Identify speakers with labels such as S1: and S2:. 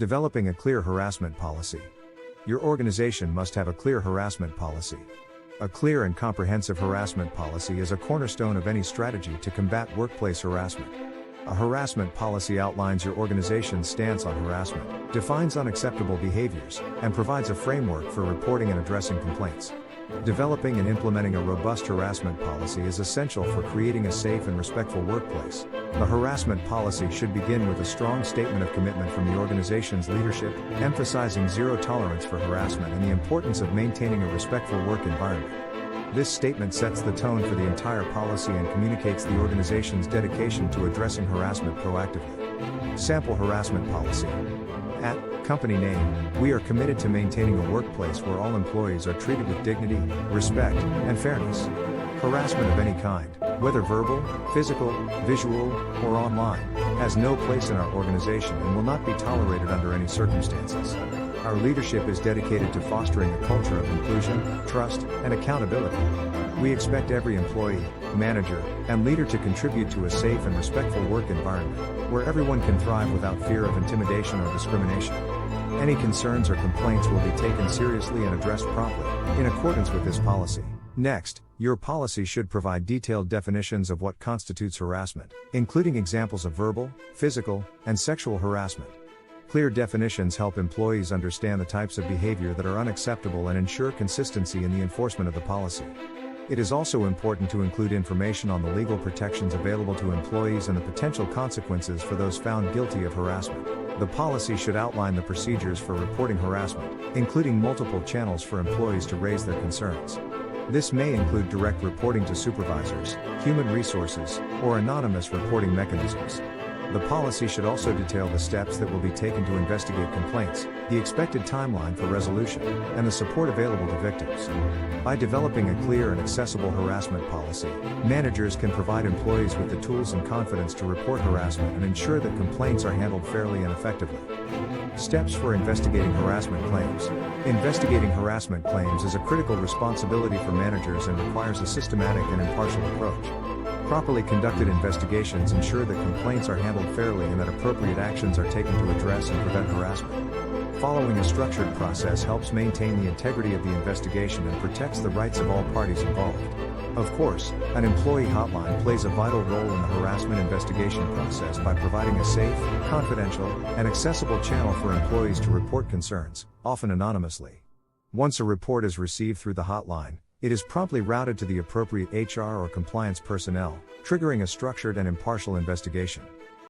S1: Developing a clear harassment policy. Your organization must have a clear harassment policy. A clear and comprehensive harassment policy is a cornerstone of any strategy to combat workplace harassment. A harassment policy outlines your organization's stance on harassment, defines unacceptable behaviors, and provides a framework for reporting and addressing complaints. Developing and implementing a robust harassment policy is essential for creating a safe and respectful workplace. The harassment policy should begin with a strong statement of commitment from the organization's leadership, emphasizing zero tolerance for harassment and the importance of maintaining a respectful work environment. This statement sets the tone for the entire policy and communicates the organization's dedication to addressing harassment proactively. Sample harassment policy. At company name, we are committed to maintaining a workplace where all employees are treated with dignity, respect, and fairness. Harassment of any kind, whether verbal, physical, visual, or online, has no place in our organization and will not be tolerated under any circumstances. Our leadership is dedicated to fostering a culture of inclusion, trust, and accountability. We expect every employee, manager, and leader to contribute to a safe and respectful work environment, where everyone can thrive without fear of intimidation or discrimination. Any concerns or complaints will be taken seriously and addressed promptly, in accordance with this policy. Next, your policy should provide detailed definitions of what constitutes harassment, including examples of verbal, physical, and sexual harassment. Clear definitions help employees understand the types of behavior that are unacceptable and ensure consistency in the enforcement of the policy. It is also important to include information on the legal protections available to employees and the potential consequences for those found guilty of harassment. The policy should outline the procedures for reporting harassment, including multiple channels for employees to raise their concerns. This may include direct reporting to supervisors, human resources, or anonymous reporting mechanisms. The policy should also detail the steps that will be taken to investigate complaints, the expected timeline for resolution, and the support available to victims. By developing a clear and accessible harassment policy, managers can provide employees with the tools and confidence to report harassment and ensure that complaints are handled fairly and effectively. Steps for investigating harassment claims. Investigating harassment claims is a critical responsibility for managers and requires a systematic and impartial approach. Properly conducted investigations ensure that complaints are handled fairly and that appropriate actions are taken to address and prevent harassment. Following a structured process helps maintain the integrity of the investigation and protects the rights of all parties involved. Of course, an employee hotline plays a vital role in the harassment investigation process by providing a safe, confidential, and accessible channel for employees to report concerns, often anonymously. Once a report is received through the hotline, it is promptly routed to the appropriate HR or compliance personnel, triggering a structured and impartial investigation.